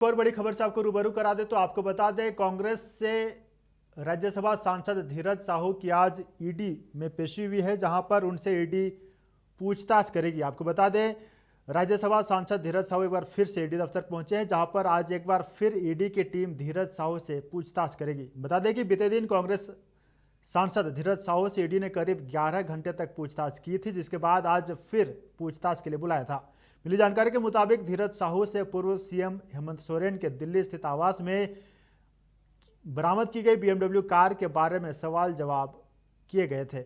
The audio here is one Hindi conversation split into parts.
और बड़ी खबर से आपको रूबरू करा दे तो आपको बता दें, कांग्रेस से राज्यसभा सांसद धीरज साहू की आज ईडी में पेशी हुई है, जहां पर उनसे ईडी पूछताछ करेगी। आपको बता दें, राज्यसभा सांसद धीरज साहू एक बार फिर से ईडी दफ्तर पहुंचे हैं, जहां पर आज एक बार फिर ईडी की टीम धीरज साहू से पूछताछ करेगी। बता दें कि बीते दिन कांग्रेस सांसद धीरज साहू से ईडी ने करीब 11 घंटे तक पूछताछ की थी, जिसके बाद आज फिर पूछताछ के लिए बुलाया था। मिली जानकारी के मुताबिक धीरज साहू से पूर्व सीएम हेमंत सोरेन के दिल्ली स्थित आवास में बरामद की गई BMW कार के बारे में सवाल जवाब किए गए थे।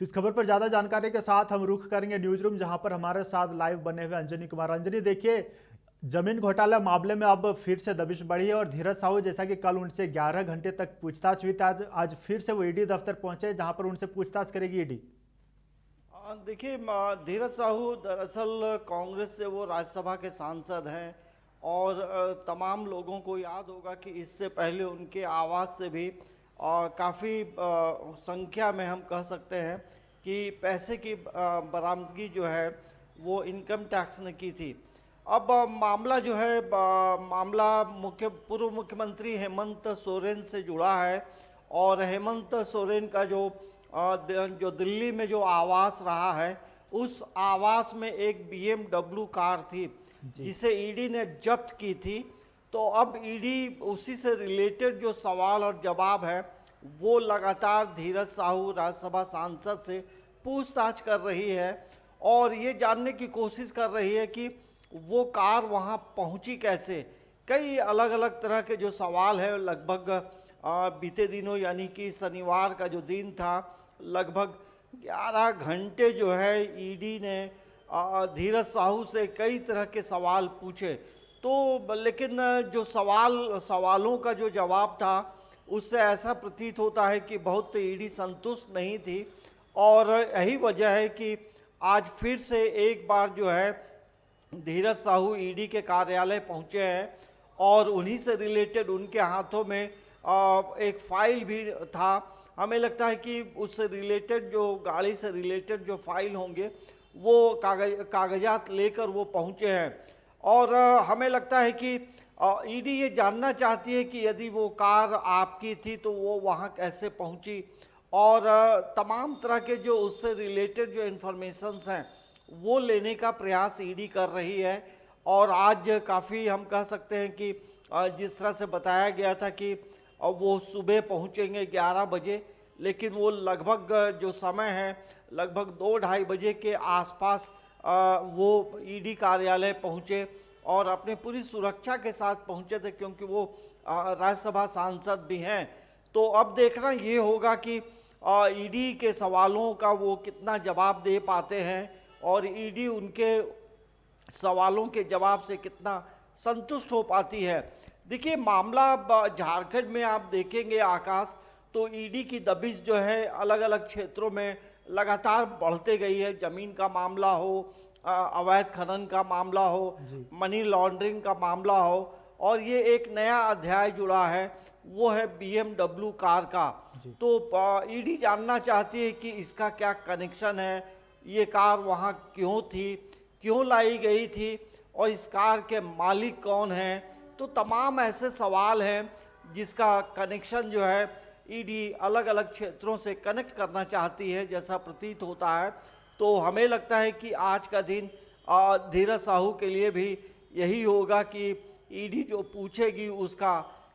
तो इस खबर पर ज्यादा जानकारी के साथ हम रुख करेंगे न्यूज रूम, जहां पर हमारे साथ लाइव बने हुए अंजनी कुमार। अंजनी, देखिए, जमीन घोटाला मामले में अब फिर से दबिश बढ़ी है और धीरज साहू, जैसा कि कल उनसे 11 घंटे तक पूछताछ हुई थी, आज फिर से वो ईडी दफ्तर पहुंचे, जहां पर उनसे पूछताछ करेगी ईडी। देखिए, धीरज साहू दरअसल कांग्रेस से वो राज्यसभा के सांसद हैं और तमाम लोगों को याद होगा कि इससे पहले उनके आवास से भी काफ़ी संख्या में हम कह सकते हैं कि पैसे की बरामदगी जो है वो इनकम टैक्स ने की थी। अब मामला जो है मामला पूर्व मुख्यमंत्री हेमंत सोरेन से जुड़ा है और हेमंत सोरेन का जो दिल्ली में जो आवास रहा है, उस आवास में एक BMW कार थी जिसे ईडी ने जब्त की थी। तो अब ईडी उसी से रिलेटेड जो सवाल और जवाब है वो लगातार धीरज साहू राज्यसभा सांसद से पूछताछ कर रही है और ये जानने की कोशिश कर रही है कि वो कार वहाँ पहुँची कैसे। कई अलग अलग तरह के जो सवाल हैं, लगभग बीते दिनों यानी कि शनिवार का जो दिन था, लगभग 11 घंटे जो है ईडी ने धीरज साहू से कई तरह के सवाल पूछे। तो लेकिन जो सवालों का जो जवाब था उससे ऐसा प्रतीत होता है कि बहुत ईडी संतुष्ट नहीं थी और यही वजह है कि आज फिर से एक बार जो है धीरज साहू ईडी के कार्यालय पहुंचे हैं और उन्हीं से रिलेटेड उनके हाथों में एक फाइल भी था। हमें लगता है कि उससे रिलेटेड जो गाड़ी से रिलेटेड जो फाइल होंगे वो कागजात लेकर वो पहुंचे हैं और हमें लगता है कि ईडी ये जानना चाहती है कि यदि वो कार आपकी थी तो वो वहाँ कैसे पहुंची और तमाम तरह के जो उससे रिलेटेड जो इन्फॉर्मेशंस हैं वो लेने का प्रयास ईडी कर रही है। और आज काफ़ी हम कह सकते हैं कि जिस तरह से बताया गया था कि वो सुबह पहुंचेंगे 11 बजे, लेकिन वो लगभग जो समय है लगभग 2-2:30 बजे के आसपास वो ईडी कार्यालय पहुंचे और अपने पूरी सुरक्षा के साथ पहुंचे थे, क्योंकि वो राज्यसभा सांसद भी हैं। तो अब देखना ये होगा कि ईडी के सवालों का वो कितना जवाब दे पाते हैं और ईडी उनके सवालों के जवाब से कितना संतुष्ट हो पाती है। देखिए, मामला झारखंड में आप देखेंगे आकाश, तो ईडी की दबिश जो है अलग अलग क्षेत्रों में लगातार बढ़ते गई है। जमीन का मामला हो, अवैध खनन का मामला हो, मनी लॉन्ड्रिंग का मामला हो, और ये एक नया अध्याय जुड़ा है, वो है BMW कार का। तो ईडी जानना चाहती है कि इसका क्या कनेक्शन है, ये कार वहाँ क्यों थी, क्यों लाई गई थी और इस कार के मालिक कौन हैं। तो तमाम ऐसे सवाल हैं जिसका कनेक्शन जो है ईडी अलग अलग क्षेत्रों से कनेक्ट करना चाहती है, जैसा प्रतीत होता है। तो हमें लगता है कि आज का दिन धीरज साहू के लिए भी यही होगा कि ईडी जो पूछेगी उसका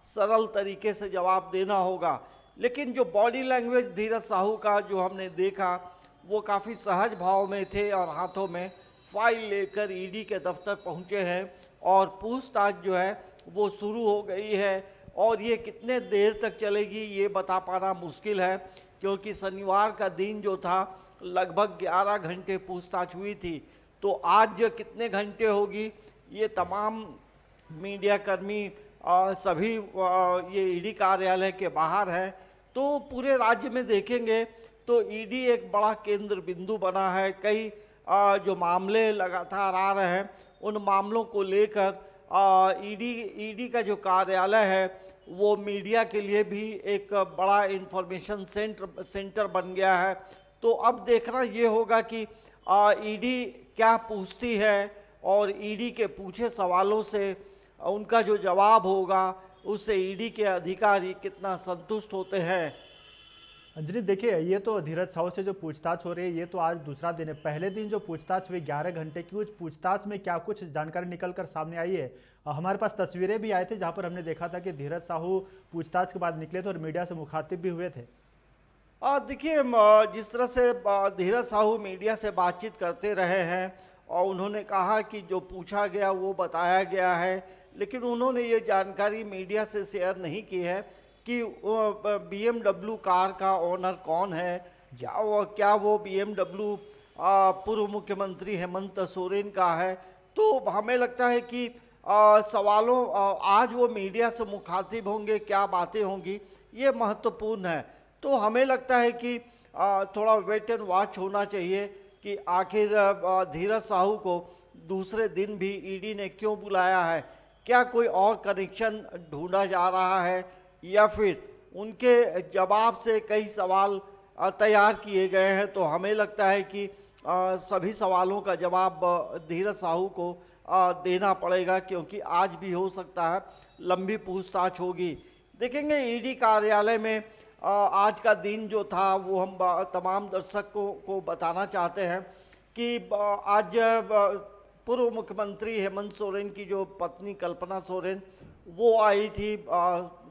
सरल तरीके से जवाब देना होगा। लेकिन जो बॉडी लैंग्वेज धीरज साहू का जो हमने देखा वो काफ़ी सहज भाव में थे और हाथों में फाइल लेकर ईडी के दफ्तर पहुंचे हैं और पूछताछ जो है वो शुरू हो गई है। और ये कितने देर तक चलेगी ये बता पाना मुश्किल है, क्योंकि शनिवार का दिन जो था लगभग 11 घंटे पूछताछ हुई थी। तो आज कितने घंटे होगी ये तमाम मीडिया कर्मी सभी ये ईडी कार्यालय के बाहर है। तो पूरे राज्य में देखेंगे तो ईडी एक बड़ा केंद्र बिंदु बना है। कई जो मामले लगातार आ रहे हैं उन मामलों को लेकर ईडी का जो कार्यालय है वो मीडिया के लिए भी एक बड़ा इंफॉर्मेशन सेंटर बन गया है। तो अब देखना ये होगा कि ईडी क्या पूछती है और ईडी के पूछे सवालों से उनका जो जवाब होगा उससे ईडी के अधिकारी कितना संतुष्ट होते हैं। अंजलि देखिए, ये तो धीरज साहू से जो पूछताछ हो रही है, ये तो आज दूसरा दिन है। पहले दिन जो पूछताछ हुई 11 घंटे की, उस पूछताछ में क्या कुछ जानकारी निकल कर सामने आई है? हमारे पास तस्वीरें भी आए थे जहां पर हमने देखा था कि धीरज साहू पूछताछ के बाद निकले थे और मीडिया से मुखातिब भी हुए थे। देखिए, जिस तरह से धीरज साहू मीडिया से बातचीत करते रहे हैं और उन्होंने कहा कि जो पूछा गया वो बताया गया है, लेकिन उन्होंने ये जानकारी मीडिया से शेयर नहीं की है कि BMW कार का ओनर कौन है, क्या वो BMW पूर्व मुख्यमंत्री हेमंत सोरेन का है। तो हमें लगता है कि सवालों आज वो मीडिया से मुखातिब होंगे, क्या बातें होंगी, ये महत्वपूर्ण है। तो हमें लगता है कि थोड़ा वेट एंड वॉच होना चाहिए कि आखिर धीरज साहू को दूसरे दिन भी ईडी ने क्यों बुलाया है। क्या कोई और कनेक्शन ढूंढा जा रहा है या फिर उनके जवाब से कई सवाल तैयार किए गए हैं। तो हमें लगता है कि सभी सवालों का जवाब धीरज साहू को देना पड़ेगा, क्योंकि आज भी हो सकता है लंबी पूछताछ होगी। देखेंगे ईडी कार्यालय में आज का दिन जो था वो हम तमाम दर्शकों को बताना चाहते हैं कि आज पूर्व मुख्यमंत्री हेमंत सोरेन की जो पत्नी कल्पना सोरेन वो आई थी।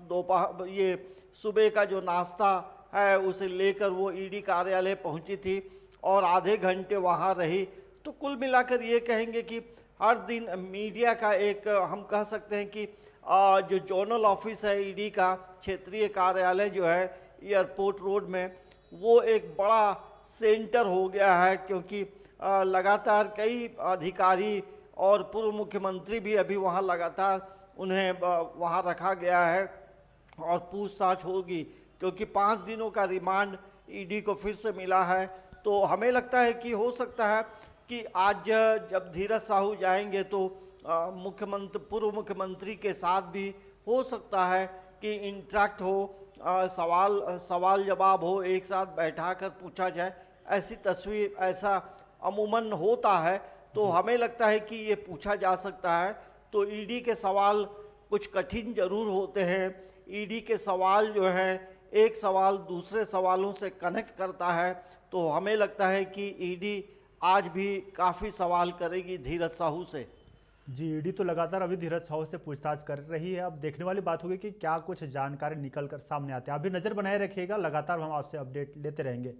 दोपहर ये सुबह का जो नाश्ता है उसे लेकर वो ईडी कार्यालय पहुंची थी और आधे घंटे वहां रही। तो कुल मिलाकर ये कहेंगे कि हर दिन मीडिया का एक हम कह सकते हैं कि जो जोनल ऑफिस है ईडी का क्षेत्रीय कार्यालय जो है एयरपोर्ट रोड में, वो एक बड़ा सेंटर हो गया है, क्योंकि लगातार कई अधिकारी और पूर्व मुख्यमंत्री भी अभी वहाँ लगातार उन्हें वहाँ रखा गया है और पूछताछ होगी, क्योंकि 5 दिनों का रिमांड ईडी को फिर से मिला है। तो हमें लगता है कि हो सकता है कि आज जब धीरज साहू जाएंगे तो पूर्व मुख्यमंत्री के साथ भी हो सकता है कि इंटरेक्ट हो, सवाल जवाब हो, एक साथ बैठाकर पूछा जाए। ऐसी तस्वीर ऐसा अमूमन होता है, तो हमें लगता है कि ये पूछा जा सकता है। तो ईडी के सवाल कुछ कठिन जरूर होते हैं। ईडी के सवाल जो है एक सवाल दूसरे सवालों से कनेक्ट करता है। तो हमें लगता है कि ईडी आज भी काफ़ी सवाल करेगी धीरज साहू से। जी, ईडी तो लगातार अभी धीरज साहू से पूछताछ कर रही है। अब देखने वाली बात होगी कि क्या कुछ जानकारी निकल कर सामने आते हैं। अभी नज़र बनाए रखिएगा, लगातार हम आपसे अपडेट लेते रहेंगे।